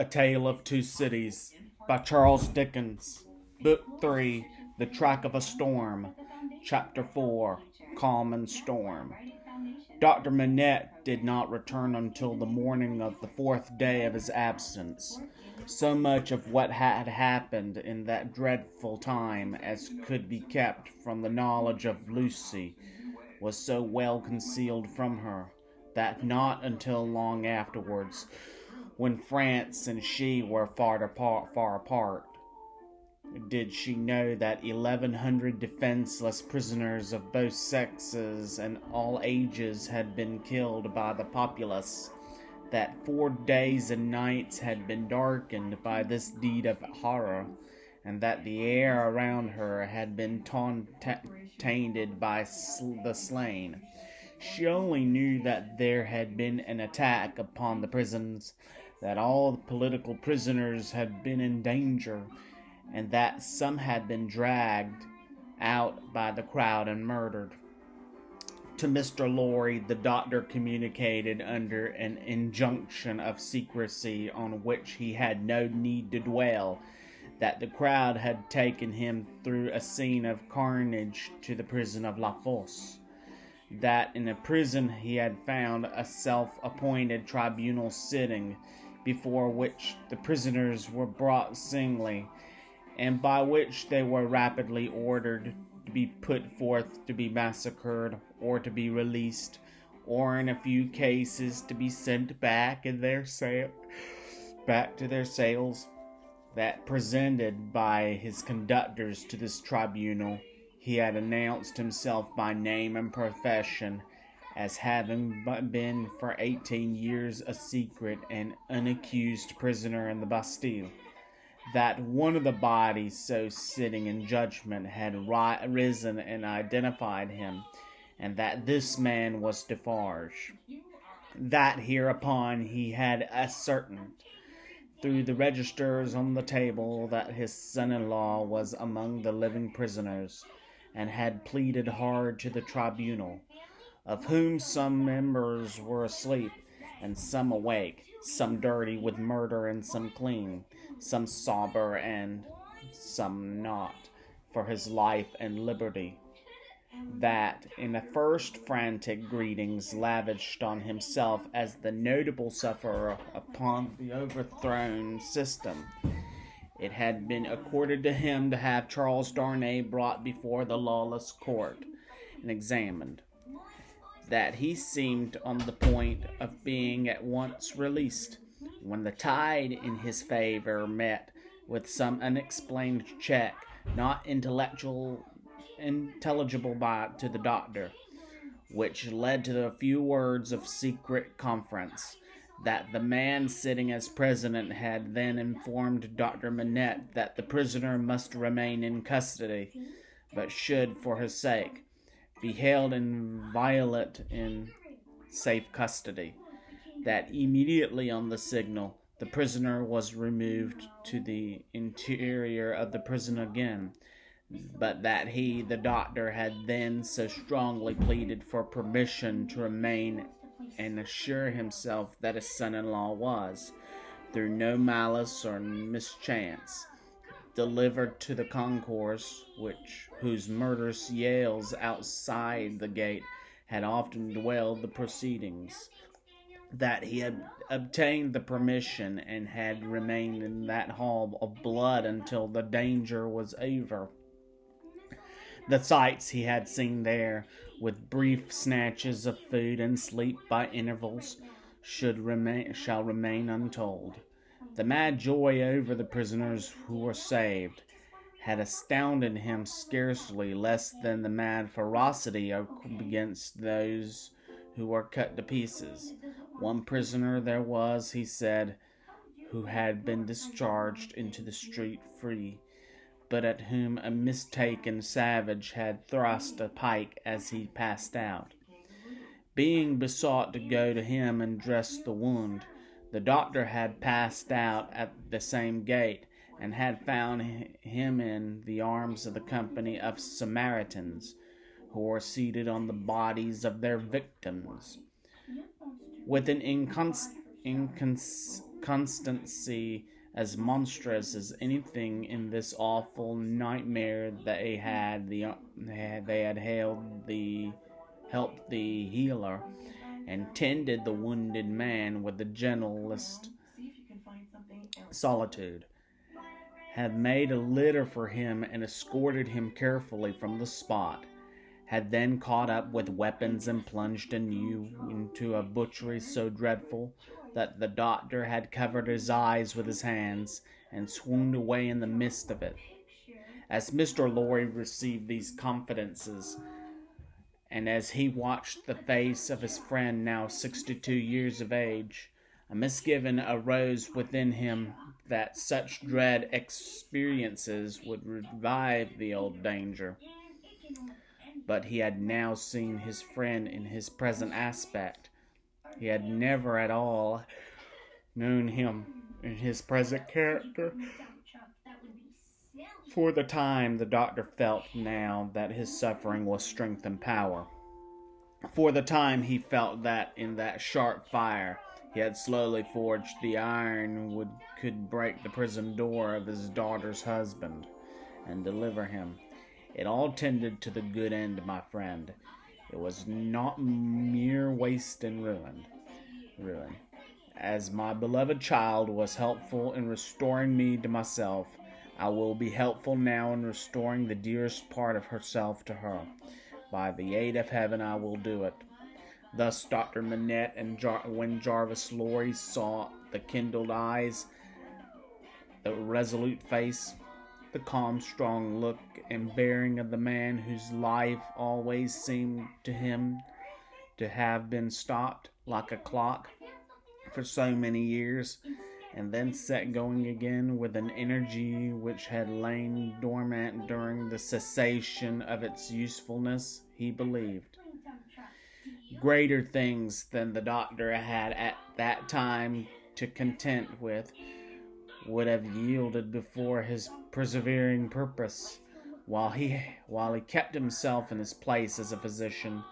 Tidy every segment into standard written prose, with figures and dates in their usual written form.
A Tale of Two Cities by Charles Dickens. Book 3, The Track of a Storm. Chapter 4, Calm and Storm. Dr. Manette did not return until the morning of the fourth day of his absence. So much of what had happened in that dreadful time as could be kept from the knowledge of Lucy was so well concealed from her that not until long afterwards, when France and she were far apart, did she know that 1,100 defenseless prisoners of both sexes and all ages had been killed by the populace, that 4 days and nights had been darkened by this deed of horror, and that the air around her had been tainted by the slain. She only knew that there had been an attack upon the prisons, that all the political prisoners had been in danger, and that some had been dragged out by the crowd and murdered. To Mr. Lorry, the doctor communicated under an injunction of secrecy on which he had no need to dwell, that the crowd had taken him through a scene of carnage to the prison of La Fosse, that in a prison he had found a self-appointed tribunal sitting, before which the prisoners were brought singly, and by which they were rapidly ordered to be put forth to be massacred, or to be released, or in a few cases to be sent back to their cells. That presented by his conductors to this tribunal, he had announced himself by name and profession as having been for 18 years a secret and unaccused prisoner in the Bastille, that one of the bodies so sitting in judgment had risen and identified him, and that this man was Defarge. That hereupon he had ascertained, through the registers on the table, that his son-in-law was among the living prisoners, and had pleaded hard to the tribunal, of whom some members were asleep, and some awake, some dirty with murder and some clean, some sober and some not, for his life and liberty. That, in the first frantic greetings lavished on himself as the notable sufferer upon the overthrown system, it had been accorded to him to have Charles Darnay brought before the lawless court and examined, that he seemed on the point of being at once released, when the tide in his favor met with some unexplained check, not intelligible to the doctor, which led to a few words of secret conference, that the man sitting as president had then informed Dr. Manette that the prisoner must remain in custody, but should, for his sake, be held inviolate in safe custody, that immediately on the signal the prisoner was removed to the interior of the prison again, but that he, the doctor, had then so strongly pleaded for permission to remain and assure himself that his son-in-law was, through no malice or mischance, delivered to the concourse, whose murderous yells outside the gate had often dwelled the proceedings, that he had obtained the permission and had remained in that hall of blood until the danger was over. The sights he had seen there, with brief snatches of food and sleep by intervals, shall remain untold. The mad joy over the prisoners who were saved had astounded him scarcely less than the mad ferocity against those who were cut to pieces. One prisoner there was, he said, who had been discharged into the street free, but at whom a mistaken savage had thrust a pike as he passed out. Being besought to go to him and dress the wound, the doctor had passed out at the same gate, and had found him in the arms of the company of Samaritans, who were seated on the bodies of their victims. With an constancy as monstrous as anything in this awful nightmare they had helped the healer and tended the wounded man with the gentlest solitude, had made a litter for him and escorted him carefully from the spot, had then caught up with weapons and plunged anew into a butchery so dreadful that the doctor had covered his eyes with his hands and swooned away in the midst of it. As Mr. Lorry received these confidences, and as he watched the face of his friend, now 62 years of age, a misgiving arose within him that such dread experiences would revive the old danger. But he had now seen his friend in his present aspect. He had never at all known him in his present character. For the time, the doctor felt now that his suffering was strength and power. For the time, he felt that in that sharp fire he had slowly forged the iron could break the prison door of his daughter's husband and deliver him. It all tended to the good end, my friend. It was not mere waste and ruin. As my beloved child was helpful in restoring me to myself, I will be helpful now in restoring the dearest part of herself to her. By the aid of heaven, I will do it. Thus Dr. Manette, and when Jarvis Lorry saw the kindled eyes, the resolute face, the calm, strong look and bearing of the man whose life always seemed to him to have been stopped like a clock for so many years, and then set going again with an energy which had lain dormant during the cessation of its usefulness, he believed greater things than the doctor had at that time to content with would have yielded before his persevering purpose, while he kept himself in his place as a physician,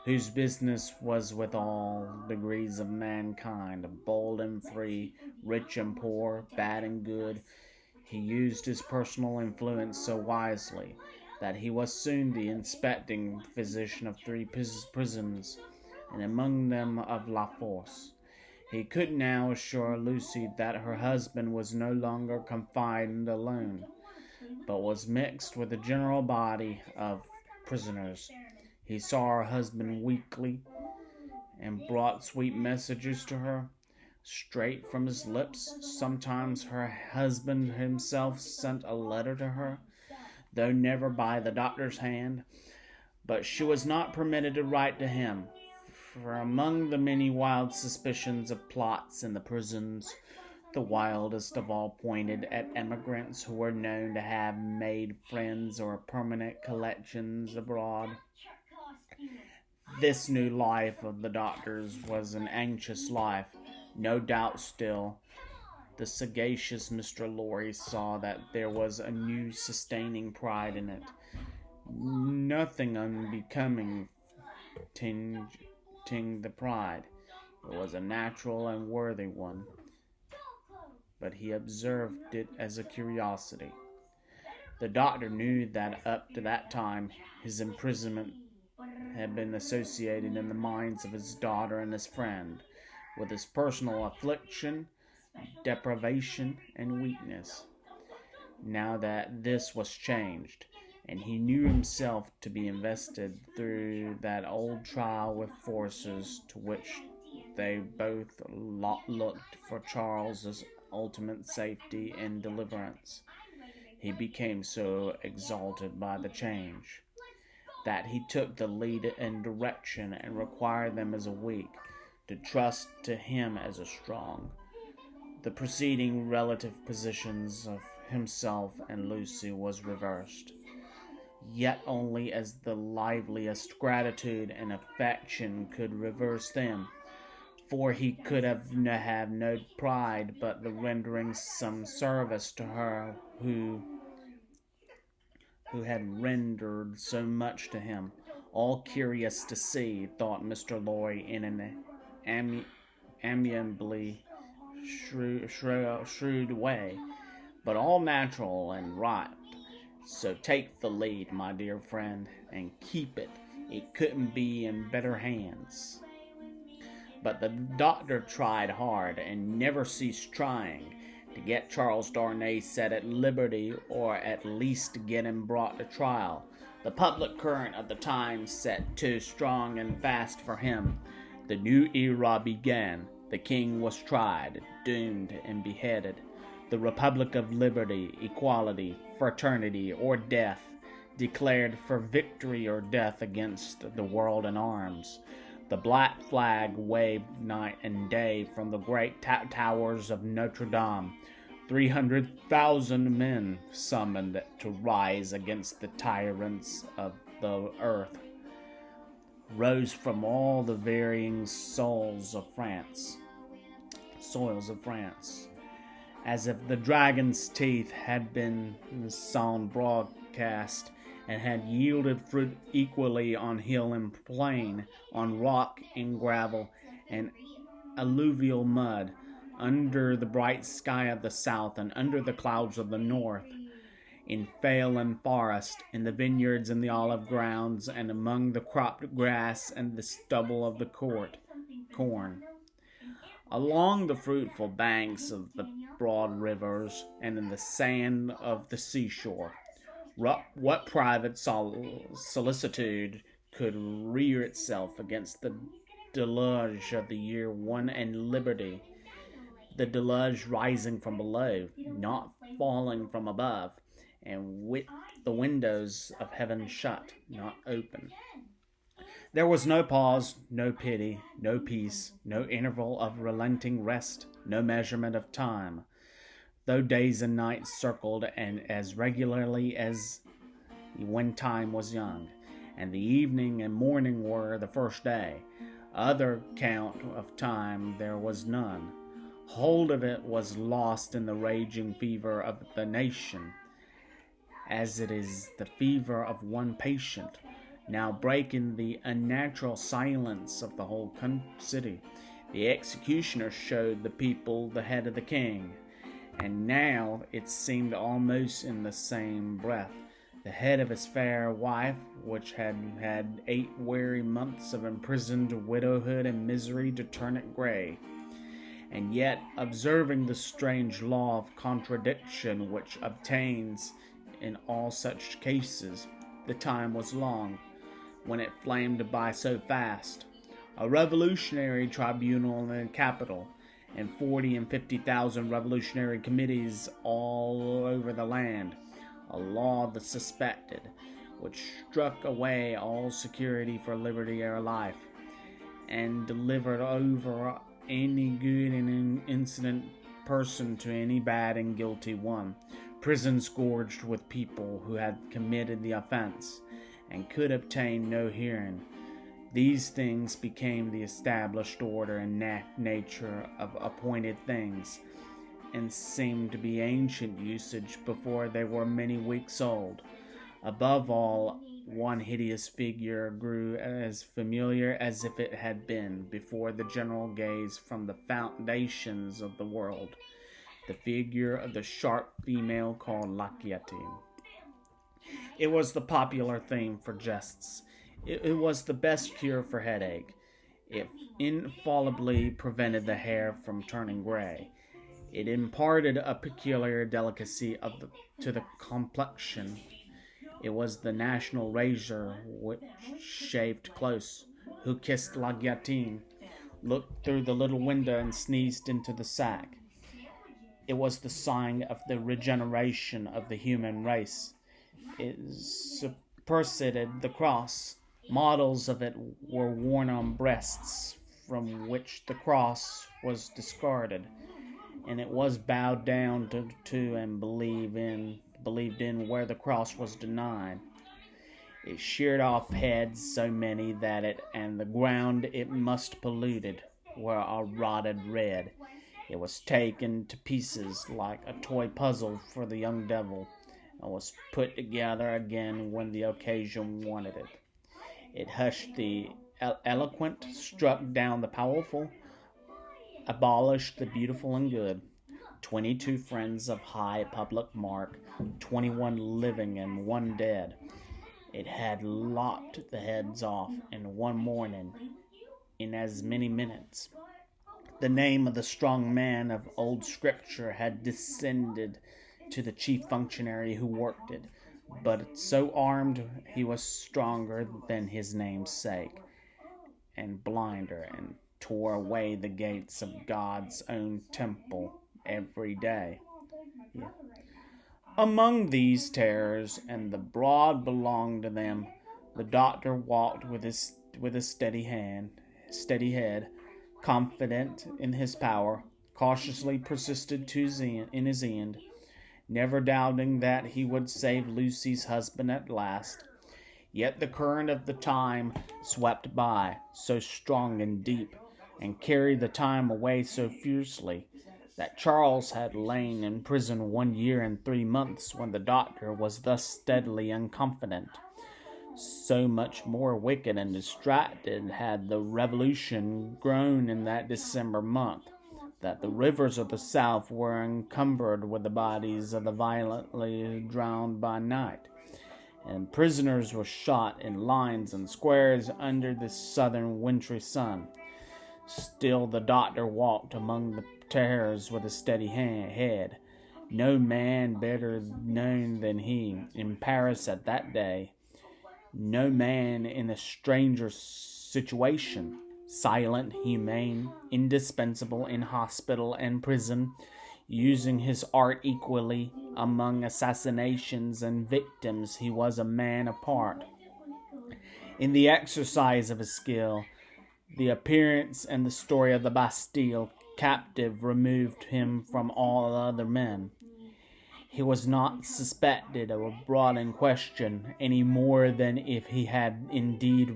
whose business was with all degrees of mankind, bold and free, rich and poor, bad and good. He used his personal influence so wisely that he was soon the inspecting physician of 3 prisons, and among them of La Force. He could now assure Lucy that her husband was no longer confined alone, but was mixed with the general body of prisoners. He saw her husband weekly, and brought sweet messages to her, straight from his lips. Sometimes her husband himself sent a letter to her, though never by the doctor's hand, but she was not permitted to write to him, for among the many wild suspicions of plots in the prisons, the wildest of all pointed at emigrants who were known to have made friends or permanent collections abroad. This new life of the doctor's was an anxious life, no doubt still. The sagacious Mr. Lorry saw that there was a new sustaining pride in it. Nothing unbecoming tinged the pride. It was a natural and worthy one, but he observed it as a curiosity. The doctor knew that up to that time his imprisonment had been associated in the minds of his daughter and his friend with his personal affliction, deprivation, and weakness. Now that this was changed, and he knew himself to be invested through that old trial with forces to which they both looked for Charles's ultimate safety and deliverance, he became so exalted by the change that he took the lead and direction and required them as a weak to trust to him as a strong. The preceding relative positions of himself and Lucy was reversed, yet only as the liveliest gratitude and affection could reverse them, for he could have no pride but the rendering some service to her who had rendered so much to him. All curious to see, thought Mr. Lorry, in an amiably shrewd way, but all natural and right. So take the lead, my dear friend, and keep it. It couldn't be in better hands. But the doctor tried hard and never ceased trying to get Charles Darnay set at liberty, or at least to get him brought to trial. The public current of the time set too strong and fast for him. The new era began. The king was tried, doomed, and beheaded. The Republic of Liberty, Equality, Fraternity, or Death, declared for victory or death against the world in arms. The black flag waved night and day from the great towers of Notre Dame. 300,000 men summoned to rise against the tyrants of the earth rose from all the varying soils of France, as if the dragon's teeth had been sown broadcast and had yielded fruit equally on hill and plain, on rock and gravel and alluvial mud, under the bright sky of the south and under the clouds of the north, in vale and forest, in the vineyards and the olive grounds, and among the cropped grass and the stubble of the corn, along the fruitful banks of the broad rivers, and in the sand of the seashore. What private solicitude could rear itself against the deluge of the year one and liberty? The deluge rising from below, not falling from above, and with the windows of heaven shut, not open. There was no pause, no pity, no peace, no interval of relenting rest, no measurement of time, though days and nights circled and as regularly as when time was young, and the evening and morning were the first day. Other count of time there was none. Hold of it was lost in the raging fever of the nation, as it is the fever of one patient, now breaking the unnatural silence of the whole city. The executioner showed the people the head of the king, and now it seemed almost in the same breath the head of his fair wife, which had had 8 weary months of imprisoned widowhood and misery to turn it gray. And yet, observing the strange law of contradiction which obtains in all such cases, the time was long when it flamed by so fast. A revolutionary tribunal in the capital, and 40 and 50,000 revolutionary committees all over the land. A law that suspected, which struck away all security for liberty or life, and delivered over any good and innocent person to any bad and guilty one. Prisons gorged with people who had committed the offense, and could obtain no hearing. These things became the established order and nature of appointed things, and seemed to be ancient usage before they were many weeks old. Above all, one hideous figure grew as familiar as if it had been before the general gaze from the foundations of the world, the figure of the sharp female called La Guillotine. It was the popular theme for jests. It was the best cure for headache. It infallibly prevented the hair from turning gray. It imparted a peculiar delicacy to the complexion. It was the national razor which shaved close. Who kissed La Guillotine, looked through the little window and sneezed into the sack. It was the sign of the regeneration of the human race. It superseded the cross. Models of it were worn on breasts from which the cross was discarded, and it was bowed down to and believed in where the cross was denied. It sheared off heads so many that it and the ground it must polluted were a rotted red. It was taken to pieces like a toy puzzle for the young devil, and was put together again when the occasion wanted it. It hushed the eloquent, struck down the powerful, abolished the beautiful and good, 22 friends of high public mark, 21 living and one dead. It had lopped the heads off in one morning, in as many minutes. The name of the strong man of old Scripture had descended to the chief functionary who worked it, but so armed he was stronger than his name's sake, and blinder, and tore away the gates of God's own temple every day. Yeah. Among these terrors, and the broad belonged to them, the doctor walked with a steady head, confident in his power, cautiously persisted in his end, never doubting that he would save Lucy's husband at last. Yet the current of the time swept by, so strong and deep, and carried the time away so fiercely, that Charles had lain in prison 1 year and 3 months when the doctor was thus steadily unconfident. So much more wicked and distracted had the revolution grown in that December month, that the rivers of the South were encumbered with the bodies of the violently drowned by night, and prisoners were shot in lines and squares under the southern wintry sun. Still the doctor walked among the terrors with a steady head. No man better known than he in Paris at that day. No man in a stranger's situation, silent, humane, indispensable in hospital and prison, using his art equally among assassinations and victims. He was a man apart. In the exercise of his skill, the appearance and the story of the Bastille captive removed him from all other men. He was not suspected or brought in question any more than if he had indeed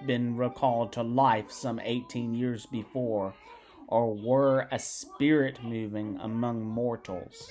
been recalled to life some 18 years before, or were a spirit moving among mortals.